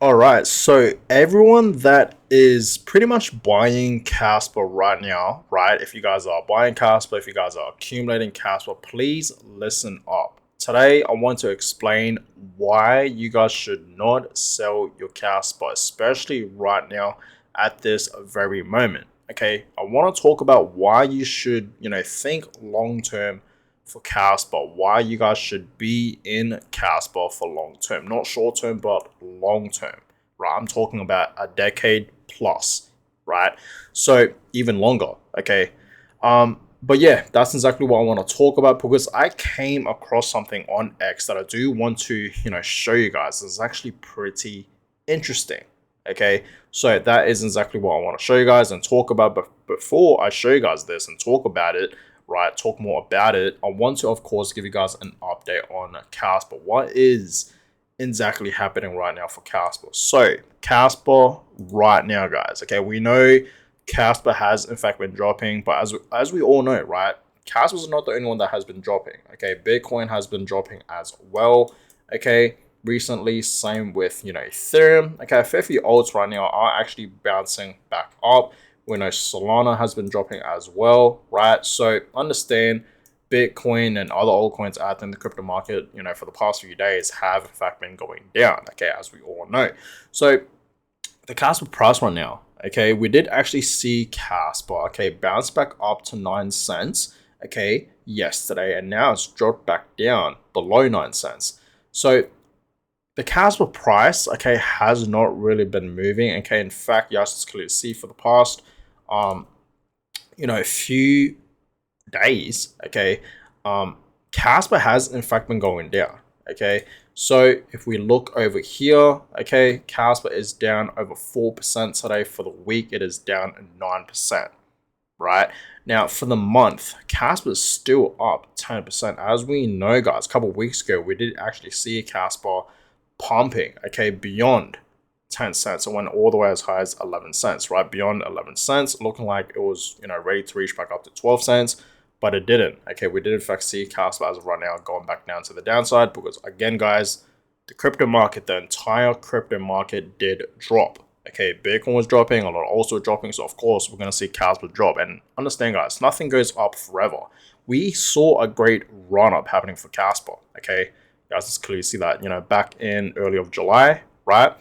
All right, so everyone that is pretty much buying Casper right now, right? If you guys are buying Casper, if you guys are accumulating Casper, please listen up. Today, I want to explain why you guys should not sell your Casper, especially right now at this very moment. Okay, I want to talk about why you should, think long term for Casper, why you guys should be in Casper for long term, not short term, but long term, right? I'm talking about a decade plus, right? So even longer, okay? But yeah, that's exactly what I want to talk about because I came across something on X that I do want to, show you guys. It's actually pretty interesting. Okay, so that is exactly what I want to show you guys and talk about. But before I show you guys this and talk about it, right, talk more about it, I want to, of course, give you guys an update on Casper. What is exactly happening right now for Casper? So, Casper right now, guys, okay, we know Casper has, in fact, been dropping, but as we all know, right, Casper's not the only one that has been dropping, okay? Bitcoin has been dropping as well, okay? Recently, same with, Ethereum. Okay, a fair few alts right now are actually bouncing back up. We know Solana has been dropping as well, right? So understand Bitcoin and other altcoins out in the crypto market, for the past few days have in fact been going down, okay, as we all know. So the Casper price right now, okay, we did actually see Casper, okay, bounce back up to 9 cents, okay, yesterday, and now it's dropped back down below 9 cents. So the Casper price, okay, has not really been moving. Okay, in fact, you guys clearly see for the past, um, a few days. Okay, Casper has in fact been going down. Okay, so if we look over here, okay, Casper is down over 4% today. For the week, it is down 9%. Right now, for the month, Casper is still up 10%. As we know, guys, a couple of weeks ago, we did actually see Casper pumping, okay, beyond 10 cents. It went all the way as high as 11 cents, right? Beyond 11 cents, looking like it was, ready to reach back up to 12 cents, but it didn't. Okay, we did in fact see Casper as of right now going back down to the downside because, again, guys, the crypto market, the entire crypto market did drop. Okay, Bitcoin was dropping, a lot also dropping, so of course we're going to see Casper drop. And understand, guys, nothing goes up forever. We saw a great run up happening for Casper. Okay, you guys just clearly see that, back in early of July, right?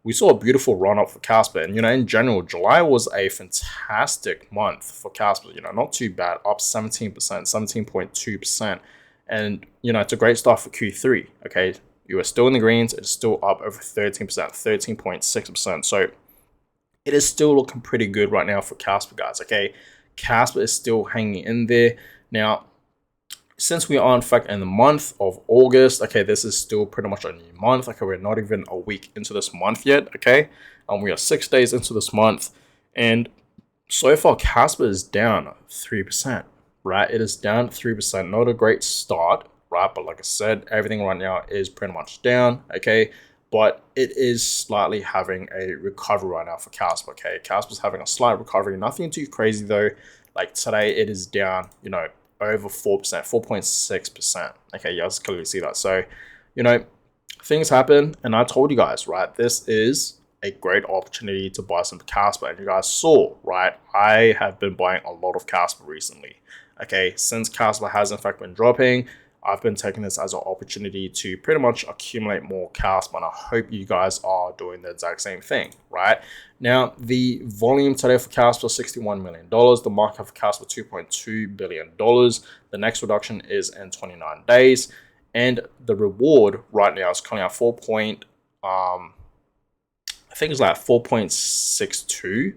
We saw a beautiful run up for Casper. And, in general, July was a fantastic month for Casper. Not too bad, up 17%, 17.2%. And, it's a great start for Q3. Okay, you are still in the greens. It's still up over 13%, 13.6%. So it is still looking pretty good right now for Casper, guys. Okay, Casper is still hanging in there. Now, since we are in fact in the month of August, okay, this is still pretty much a new month. Okay, we're not even a week into this month yet. Okay, we are 6 days into this month, and so far Casper is down 3%. Right, it is down 3%. Not a great start, right? But like I said, everything right now is pretty much down. Okay, but it is slightly having a recovery right now for Casper. Okay, Casper's having a slight recovery, nothing too crazy though. Like today, it is down, over 4%, 4.6%. Okay, you guys clearly see that. So, things happen, and I told you guys, right? This is a great opportunity to buy some Casper, and you guys saw, right? I have been buying a lot of Casper recently. Okay, since Casper has in fact been dropping, I've been taking this as an opportunity to pretty much accumulate more Casper, and I hope you guys are doing the exact same thing, right? Now, the volume today for Casper, $61 million. The market for Casper, $2.2 billion. The next reduction is in 29 days. And the reward right now is coming out I think it's like 4.62,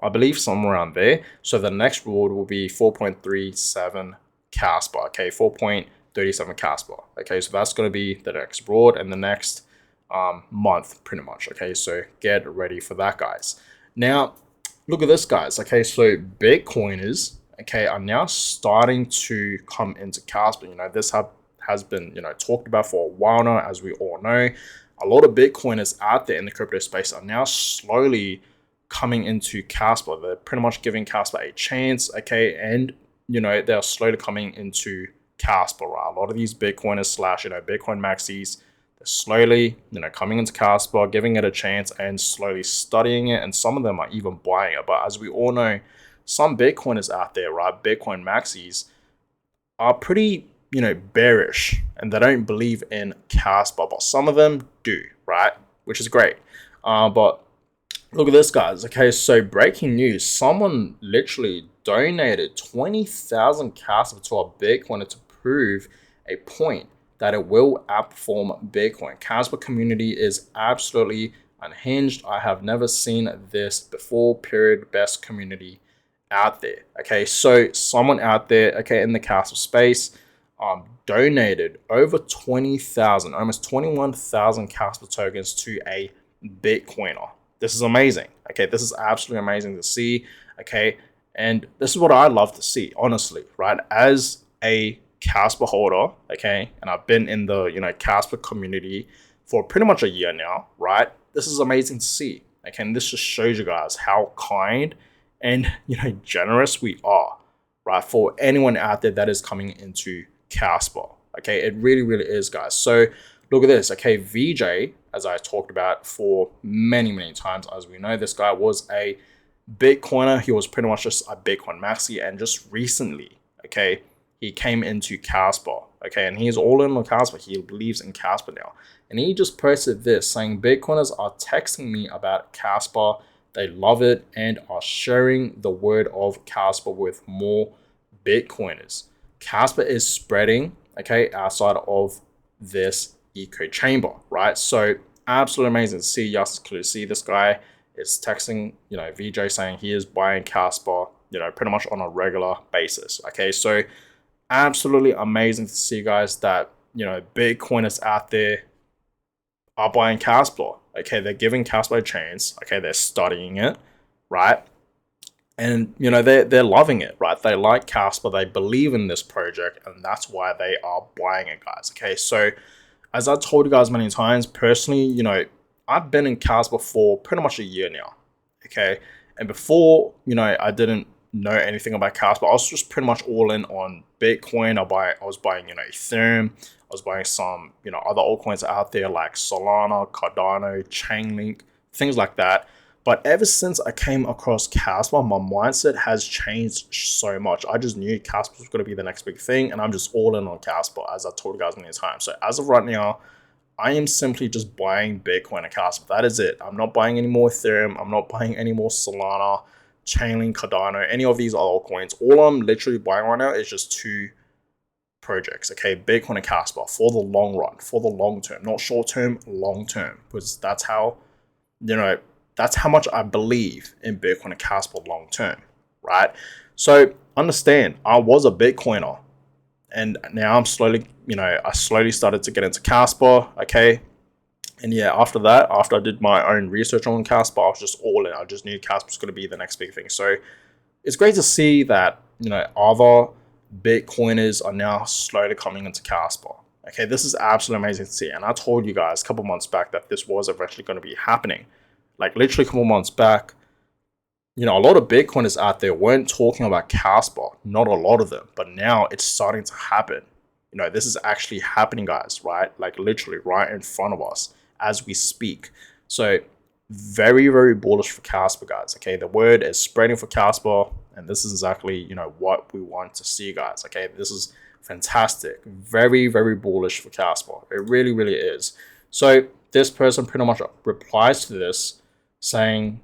I believe, somewhere around there. So the next reward will be 4.37 Casper, okay, 4.37 Casper. Okay, so that's going to be the next reward and the next month, pretty much. Okay, so get ready for that, guys. Now, look at this, guys. Okay, so Bitcoiners, okay, are now starting to come into Casper. This has been, talked about for a while now, as we all know. A lot of Bitcoiners out there in the crypto space are now slowly coming into Casper. They're pretty much giving Casper a chance, okay, and they're slowly coming into Casper, right? A lot of these Bitcoiners slash Bitcoin maxis, They're slowly, coming into Casper, giving it a chance and slowly studying it. And some of them are even buying it. But as we all know, some Bitcoiners out there, right, Bitcoin maxis, are pretty, bearish, and they don't believe in Casper. But some of them do, right, which is great. But look at this, guys. Okay, so breaking news. Someone literally donated 20,000 Casper to a Bitcoiner to prove a point that it will outperform Bitcoin. Casper community is absolutely unhinged. I have never seen this before, period. Best community out there. Okay, so someone out there, okay, in the Casper space, donated over 20,000, almost 21,000 Casper tokens to a Bitcoiner. This is amazing. Okay, this is absolutely amazing to see. Okay, and this is what I love to see, honestly, right? As a Casper holder, okay, and I've been in the Casper community for pretty much a year now, right? This is amazing to see. Okay, and this just shows you guys how kind and generous we are, right? For anyone out there that is coming into Casper. Okay, it really, really is, guys. So look at this. Okay, VJ, as I talked about for many, many times, as we know, this guy was a Bitcoiner. He was pretty much just a Bitcoin maxi, and just recently, okay, he came into Casper. Okay, and he's all in on Casper. He believes in Casper now, and he just posted this saying, "Bitcoiners are texting me about Casper. They love it and are sharing the word of Casper with more Bitcoiners. Casper is spreading, okay, outside of this echo chamber, right?" So absolutely amazing to see. Just clearly see this guy is texting, VJ saying he is buying Casper, pretty much on a regular basis. Okay, so absolutely amazing to see, guys, that Bitcoiners out there are buying Casper. Okay, they're giving Casper a chance. Okay, they're studying it, right? And they're loving it, right? They like Casper, they believe in this project, and that's why they are buying it, guys. Okay, so as I told you guys many times, personally, I've been in Casper for pretty much a year now. Okay, and before, I didn't know anything about Casper. I was just pretty much all in on Bitcoin. I was buying, Ethereum. I was buying some, other altcoins out there like Solana, Cardano, Chainlink, things like that. But ever since I came across Casper, my mindset has changed so much. I just knew Casper was going to be the next big thing, and I'm just all in on Casper, as I told you guys many times. So as of right now, I am simply just buying Bitcoin and Casper. That is it. I'm not buying any more Ethereum. I'm not buying any more Solana, Chainlink, Cardano, any of these altcoins. All I'm literally buying right now is just two projects, okay? Bitcoin and Casper for the long run, for the long term, not short term, long term, because that's how, that's how much I believe in Bitcoin and Casper long term, right? So understand, I was a Bitcoiner, and now I'm slowly, I slowly started to get into Casper, okay? And yeah, after that, after I did my own research on Casper, I was just all in. I just knew Casper was going to be the next big thing. So it's great to see that, other Bitcoiners are now slowly coming into Casper. Okay, this is absolutely amazing to see. And I told you guys a couple months back that this was eventually going to be happening. Like literally a couple months back, a lot of Bitcoiners out there weren't talking about Casper, not a lot of them, but now it's starting to happen. This is actually happening, guys, right? Like literally right in front of us as we speak. So very, very bullish for Casper, guys. Okay, the word is spreading for Casper, and this is exactly, what we want to see, guys. Okay, this is fantastic. Very, very bullish for Casper. It really, really is. So this person pretty much replies to this saying,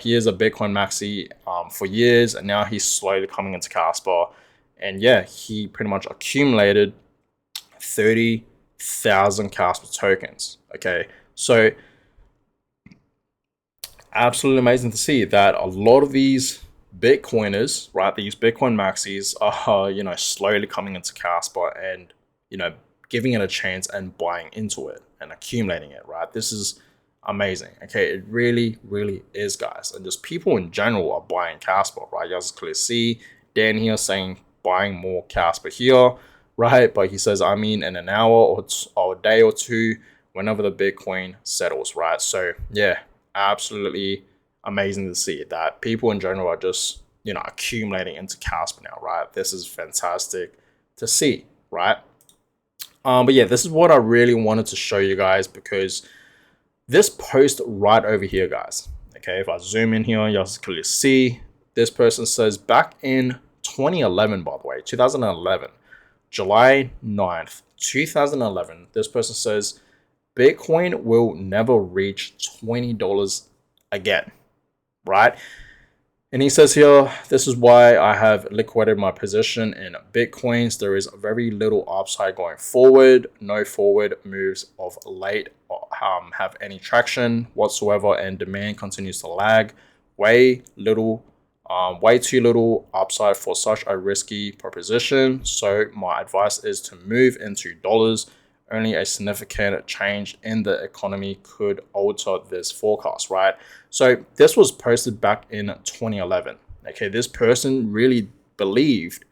he is a Bitcoin maxi for years, and now he's slowly coming into Casper. And yeah, he pretty much accumulated 30,000 Casper tokens. Okay, so absolutely amazing to see that a lot of these Bitcoiners, right, these Bitcoin maxis are, slowly coming into Casper and, giving it a chance and buying into it and accumulating it, right? This is amazing. Okay, it really, really is, guys. And just people in general are buying Casper, right? You guys clearly see Dan here saying buying more Casper here, right? But he says, in an hour or a day or two, whenever the Bitcoin settles, right? So yeah, absolutely amazing to see that people in general are just, accumulating into Casper now, right? This is fantastic to see, right? But yeah, this is what I really wanted to show you guys, because this post right over here, guys. Okay, if I zoom in here, y'all can clearly see this person says back in 2011, by the way, 2011, July 9th, 2011, this person says Bitcoin will never reach $20 again, right? And he says here, this is why I have liquidated my position in Bitcoins. There is very little upside going forward. No forward moves of late have any traction whatsoever, and demand continues to lag. Way too little upside for such a risky proposition. So my advice is to move into dollars. Only a significant change in the economy could alter this forecast, right? So this was posted back in 2011. Okay, this person really believed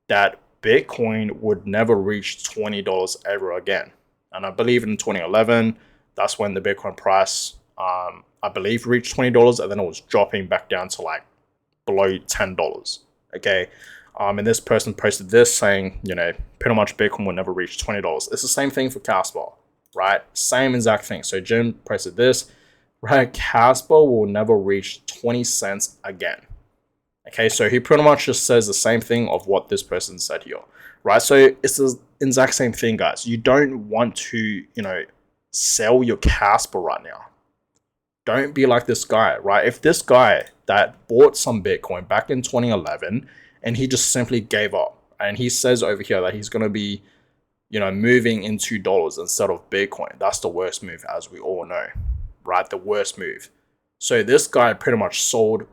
that Bitcoin would never reach $20 ever again. And I believe in 2011, that's when the Bitcoin price, I believe, reached $20, and then it was dropping back down to like below $10. Okay. And this person posted this saying, pretty much Bitcoin will never reach $20. It's the same thing for Kaspa, right? Same exact thing. So Jim posted this, right? Kaspa will never reach 20 cents again. Okay, so he pretty much just says the same thing of what this person said here, right? So it's the exact same thing, guys. You don't want to, sell your Kaspa right now. Don't be like this guy, right? If this guy that bought some Bitcoin back in 2011 and he just simply gave up, and he says over here that he's going to be, moving into dollars instead of Bitcoin, that's the worst move, as we all know, right? The worst move. So this guy pretty much sold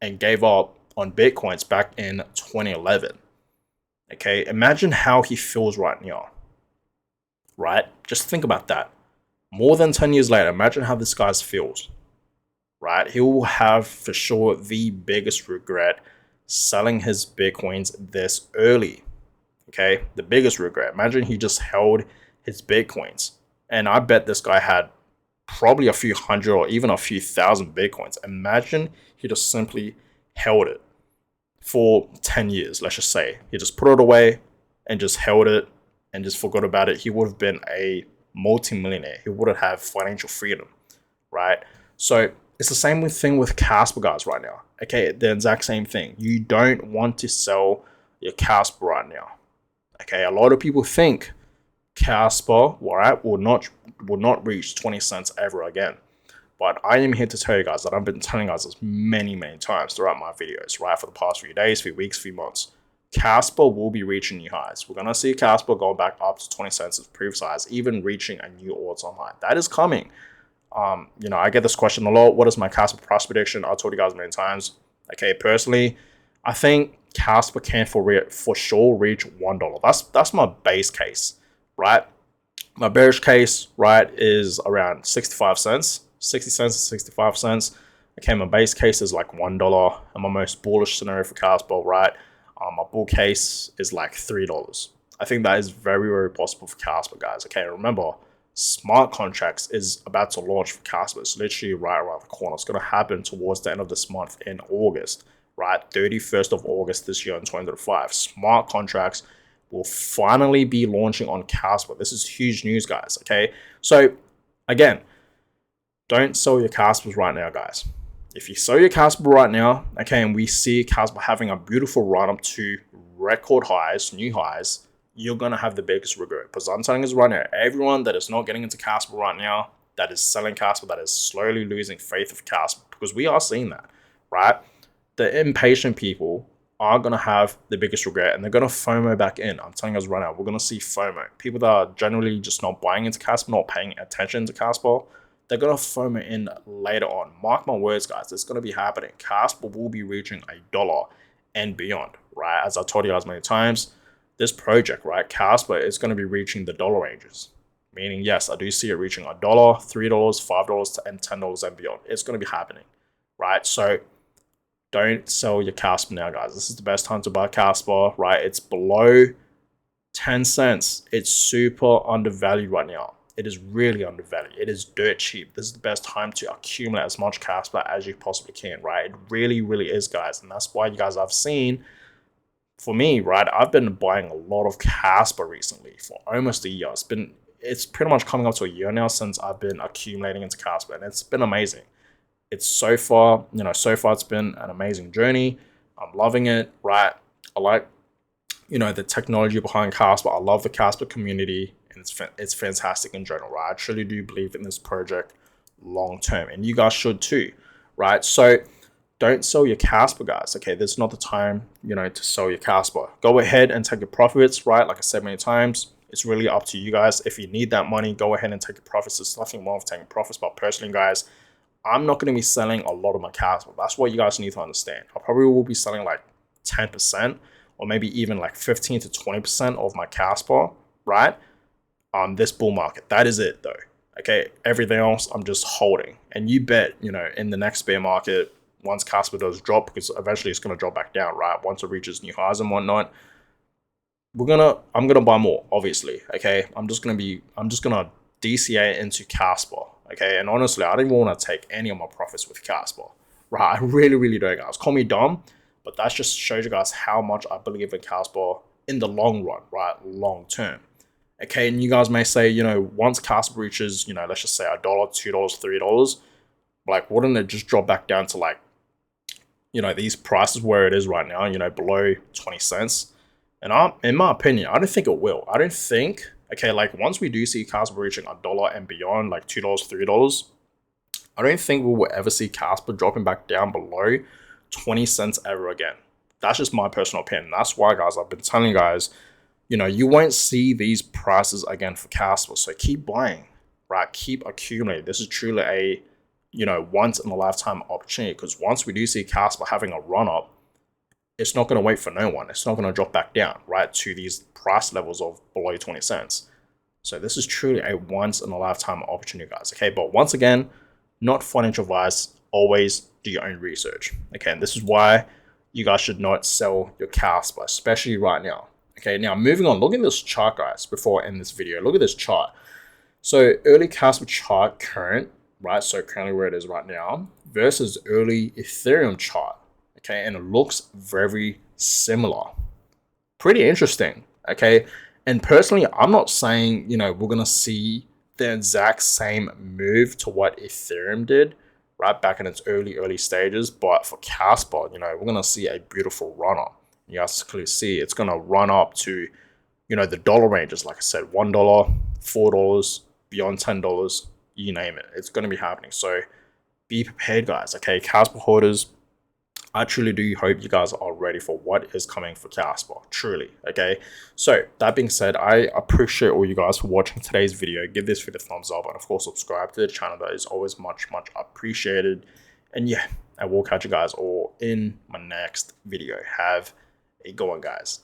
and gave up on Bitcoins back in 2011. Okay, imagine how he feels right now, right? Just think about that. More than 10 years later, imagine how this guy feels, right? He will have for sure the biggest regret selling his Bitcoins this early. Okay, the biggest regret. Imagine he just held his Bitcoins. And I bet this guy had probably a few hundred or even a few thousand Bitcoins. Imagine he just simply held it for 10 years, let's just say. He just put it away and just held it and just forgot about it. He would have been a multi-millionaire. He would have had financial freedom, right? So it's the same thing with Kaspa, guys, right now. Okay, the exact same thing. You don't want to sell your Kaspa right now. Okay, a lot of people think Kaspa, right, will not reach 20 cents ever again. But I am here to tell you guys that I've been telling you guys this many, many times throughout my videos, right, for the past few days, few weeks, few months. Kaspa will be reaching new highs. We're going to see Kaspa go back up to 20 cents as previous highs, even reaching a new all-time high. That is coming. I get this question a lot. What is my Kaspa price prediction? I told you guys many times. Okay, personally, I think Kaspa can for sure reach $1. That's my base case, right? My bearish case, right, is around 65 cents, 60 cents to 65 cents. Okay, my base case is like $1, and my most bullish scenario for Kaspa, right? My bull case is like $3. I think that is very, very possible for Kaspa, guys. Okay, remember, smart contracts is about to launch for Kaspa. It's literally right around the corner. It's going to happen towards the end of this month in August, right? 31st of August this year in 2025. Smart contracts will finally be launching on Kaspa. This is huge news, guys, okay? So, again, don't sell your Kaspas right now, guys. If you sell your Kaspa right now, okay, and we see Kaspa having a beautiful run up to record highs, new highs, you're going to have the biggest regret. Because I'm telling you right now, everyone that is not getting into Kaspa right now, that is selling Kaspa, that is slowly losing faith of Kaspa, because we are seeing that, right? The impatient people are going to have the biggest regret, and they're going to FOMO back in. I'm telling you guys right now, we're going to see FOMO. People that are generally just not buying into Kaspa, not paying attention to Kaspa, they're going to FOMO in later on. Mark my words, guys. It's going to be happening. Kaspa will be reaching $1 and beyond, right? As I told you guys many times, this project, right, Kaspa is going to be reaching the dollar ranges. Meaning, yes, I do see it reaching $1, $3, $5, and $10 and beyond. It's going to be happening, right? So don't sell your Kaspa now, guys. This is the best time to buy Kaspa, right? It's below 10 cents. It's super undervalued right now. It is really undervalued. It is dirt cheap. This is the best time to accumulate as much Kaspa as you possibly can, right? It really, really is, guys. And that's why you guys have seen for me, right, I've been buying a lot of Caspa recently for almost a year. It's pretty much coming up to a year now since I've been accumulating into Caspa, and it's been amazing. It's so far it's been an amazing journey. I'm loving it, right? I like, the technology behind Caspa. I love the Caspa community, and it's fantastic in general, right? I truly do believe in this project long term, and you guys should too, right? So don't sell your Caspa, guys. Okay, this is not the time, to sell your Caspa. Go ahead and take your profits, right? Like I said many times, it's really up to you guys. If you need that money, go ahead and take your profits. There's nothing wrong with taking profits, but personally, guys, I'm not going to be selling a lot of my Caspa. That's what you guys need to understand. I probably will be selling like 10% or maybe even like 15 to 20% of my Caspa, right? On this bull market. That is it though. Okay, everything else I'm just holding. And you bet, in the next bear market, once Caspa does drop, because eventually it's going to drop back down, right? Once it reaches new highs and whatnot, I'm gonna buy more, obviously. Okay, I'm just gonna DCA into Caspa. Okay, and honestly, I don't even want to take any of my profits with Caspa. Right, I really, really don't, guys. Call me dumb, but that just shows you guys how much I believe in Caspa in the long run, right? Long term. Okay, and you guys may say, once Caspa reaches, let's just say $1, $2, $3, like, wouldn't it just drop back down to like, these prices where it is right now, below 20 cents? And in my opinion, I don't think it will. I don't think, okay, like once we do see Caspa reaching $1 and beyond, like $2, $3, I don't think we will ever see Caspa dropping back down below 20 cents ever again. That's just my personal opinion. That's why, guys, I've been telling you guys, you won't see these prices again for Caspa. So keep buying, right? Keep accumulating. This is truly a, once in a lifetime opportunity, because once we do see Caspa having a run up, it's not going to wait for no one. It's not going to drop back down, right, to these price levels of below 20 cents. So this is truly a once in a lifetime opportunity, guys. Okay, but once again, not financial advice. Always do your own research. Okay, and this is why you guys should not sell your Caspa, especially right now. Okay, now moving on, look at this chart, guys, before I end this video. Look at this chart. So early Caspa chart current, right? So currently where it is right now versus early Ethereum chart. Okay, and it looks very similar. Pretty interesting. Okay, and personally, I'm not saying, we're going to see the exact same move to what Ethereum did, right, back in its early stages. But for Caspa, we're going to see a beautiful run up. You guys clearly see it's going to run up to, the dollar ranges, like I said, $1, $4, beyond $10, you name it. It's going to be happening. So be prepared, guys. Okay, Caspa holders, I truly do hope you guys are ready for what is coming for Caspa, truly, okay? So, that being said, I appreciate all you guys for watching today's video. Give this video a thumbs up, and of course, subscribe to the channel. That is always much, much appreciated. And yeah, I will catch you guys all in my next video. Have a good one, guys.